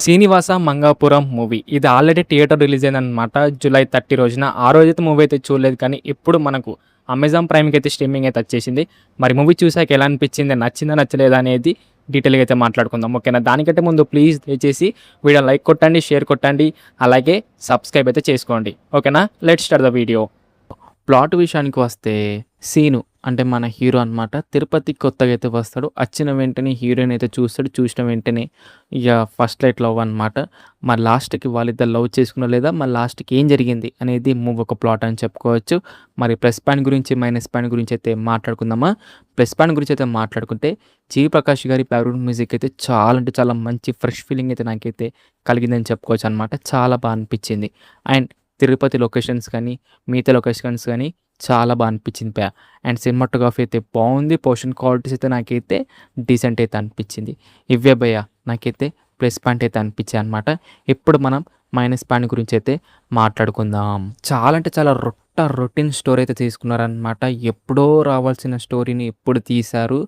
Srinivasa Mangapuram movie ఇది already theatre release అయిందనమాట. July 30 రోజున. ఆ రోజైతే మూవీ అయితే చూడలేదు, కానీ ఇప్పుడు మనకు అమెజాన్ ప్రైమ్‌కి అయితే స్ట్రీమింగ్ అయితే వచ్చేసింది. మరి మూవీ చూసాక ఎలా అనిపించింది? నచ్చిందా? నచ్చలేదా? అనేది డీటెయిల్‌గా అయితే మాట్లాడుకుందాం. ఓకేనా? దానికంటే ముందు ప్లీజ్ దయచేసి వీడియో లైక్ కొట్టండి, షేర్ కొట్టండి, అలాగే సబ్స్క్రైబ్ అయితే చేసుకోండి. ఓకేనా? Let's start the video. Plot విషయానికి వస్తే సీను అంటే మన హీరో అనమాట. తిరుపతి కొత్తగా అయితే వస్తాడు. వచ్చిన వెంటనే హీరోయిన్ అయితే చూస్తాడు. చూసిన వెంటనే ఇక ఫస్ట్ లైట్ లవ్ అనమాట. మరి లాస్ట్‌కి వాళ్ళిద్దరు లవ్ చేసుకున్నారా లేదా? మరి లాస్ట్‌కి ఏం జరిగింది అనేది మూవీ ఒక ప్లాట్ అని చెప్పుకోవచ్చు. మరి ప్లస్ పాయింట్ గురించి, మైనస్ పాయింట్ గురించి అయితే మాట్లాడుకుందామా? ప్లస్ పాయింట్ గురించి అయితే మాట్లాడుకుంటే 'జి ప్రకాష్' గారి బ్యాక్‌గ్రౌండ్ మ్యూజిక్ అయితే చాలా అంటే చాలా మంచి ఫ్రెష్ ఫీలింగ్ అయితే నాకైతే కలిగిందని చెప్పుకోవచ్చు అనమాట. చాలా బా అనిపించింది. అండ్ తిరుపతి లొకేషన్స్ కానీ, మిగతా లొకేషన్స్ కానీ చాలా బా అనిపించింది అండ్ సినిమాటోగ్రఫీ అయితే బాగుంది. పోర్షన్ క్వాలిటీస్ అయితే నాకైతే డీసెంట్ అయితే అనిపించింది. ఇవే నాకైతే ప్లస్ పాయింట్ అయితే అనిపించాయి అనమాట. ఇప్పుడు మనం మైనస్ పాయింట్ గురించి అయితే మాట్లాడుకుందాం. చాలా అంటే చాలా రొటీన్ స్టోరీ అయితే తీసుకున్నారనమాట. ఎప్పుడో రావాల్సిన స్టోరీని ఎప్పుడు తీశారు.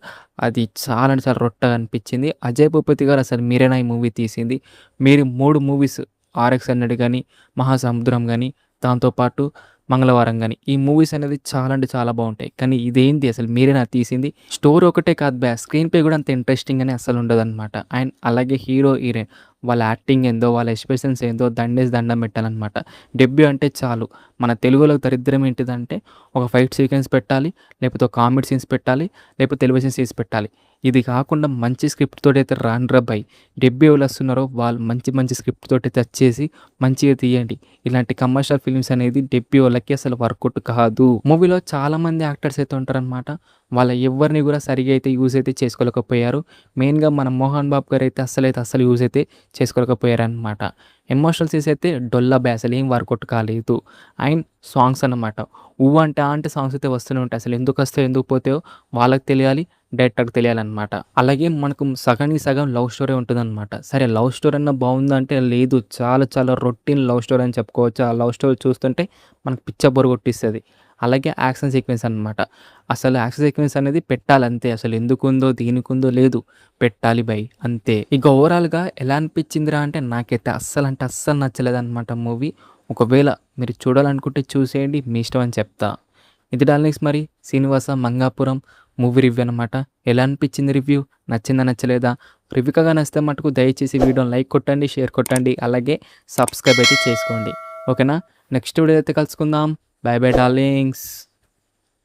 అది చాలా అంటే చాలా రొట్టగా అనిపించింది. అజయ్ భూపతి గారు అసలు మీరేనా ఈ మూవీ తీసింది? మీరు 3 మూవీస్ 'ఆర్ఎక్స్ హండ్రెడ్' గాని, 'మహాసముద్రం' గాని, దాంతో పాటు 'మంగళవారం' గాని ఈ మూవీస్ అనేది చాలా అంటే చాలా బావుంటాయి. కానీ ఇదేంటి అసలు మీరేనా తీసింది? స్టోరీ ఒకటే కాదు స్క్రీన్ ప్లే కూడా అంత ఇంట్రెస్టింగ్‌గానే అస్సలు ఉండదనమాట. అండ్ అలాగే హీరో, హీరోయిన్ వాళ్ళ యాక్టింగ్ ఏందో, వాళ్ళ ఎక్స్‌ప్రెషన్స్ ఏందో దండేసి దండం పెట్టాలనమాట. డెబ్యూ అంటే చాలు. మన తెలుగులో దరిద్రం ఏంటిదంటే ఒక ఫైట్ సీక్వెన్స్ పెట్టాలి, లేకపోతే ఒక కామెడీ సీన్స్ పెట్టాలి, లేకపోతే ఎలివేషన్ సీన్స్ పెట్టాలి. ఇది కాకుండా మంచి స్క్రిప్ట్ తోటైతే రాండ్రా భయ్. డెబ్యూ ఎవరు వస్తున్నారో వాళ్ళు మంచి మంచి స్క్రిప్ట్ తోటైతే వచ్చేసి మంచిగా తీయండి. ఇలాంటి కమర్షియల్ ఫిల్మ్స్ అనేది డెబ్యూ వాళ్ళకి అసలు వర్కౌట్ కాదు. మూవీలో చాలామంది యాక్టర్స్ అయితే ఉంటారనమాట. వాళ్ళ ఎవ్వరిని కూడా సరిగ్గా అయితే యూజ్ అయితే చేసుకోలేకపోయారు. మెయిన్‌గా మన మోహన్ బాబు గారు అయితే అస్సలు యూజ్ అయితే చేసుకోలేకపోయారనమాట. ఎమోషనల్ సీన్స్ అయితే డొల్ల అసలు ఏం వర్కౌట్ కాలేదు. అండ్ సాంగ్స్ అన్నమాట. అంటే అంటే సాంగ్స్ అయితే వస్తూనే ఉంటాయి. అసలు ఎందుకు వస్తాయో ఎందుకు పోతాయో వాళ్ళకి తెలియాలి, డైరెక్టర్‌కి తెలియాలనమాట. అలాగే మనకు సగానికి సగం లవ్ స్టోరీ ఉంటదనమాట. సరే లవ్ స్టోరీ అన్నా బావుందా అంటే లేదు. చాలా చాలా రొటీన్ లవ్ స్టోరీ అని చెప్పుకోవచ్చు. ఆ లవ్ స్టోరీ చూస్తుంటే మనకు పిచ్చ బోర్ కొట్టిస్తది. అలాగే యాక్షన్ సీక్వెన్స్ అనమాట. అసలు యాక్షన్ సీక్వెన్స్ అనేది పెట్టాలంతే. అసలు ఎందుకుందో, దేనికుందో లేదు. పెట్టాలి అంతే. ఇక ఓవరాల్‌గా ఎలా అనిపించిందిరా అంటే నాకైతే అస్సలు నచ్చలేదనమాట మూవీ. ఒకవేళ మీరు చూడాలనుకుంటే చూసేయండి. మీ ఇష్టం అని చెప్తా. ఇది డార్లింగ్స్ మరి 'శ్రీనివాస మంగాపురం' మూవీ రివ్యూ అనమాట. ఎలా అనిపించింది రివ్యూ? నచ్చిందా? నచ్చలేదా? రివ్యూగా నచ్చితే మటుకు దయచేసి వీడియోని లైక్ కొట్టండి, షేర్ కొట్టండి, అలాగే సబ్స్క్రైబ్ అయితే చేసుకోండి. ఓకేనా? నెక్స్ట్ వీడియో అయితే కలుసుకుందాం. By by darlings.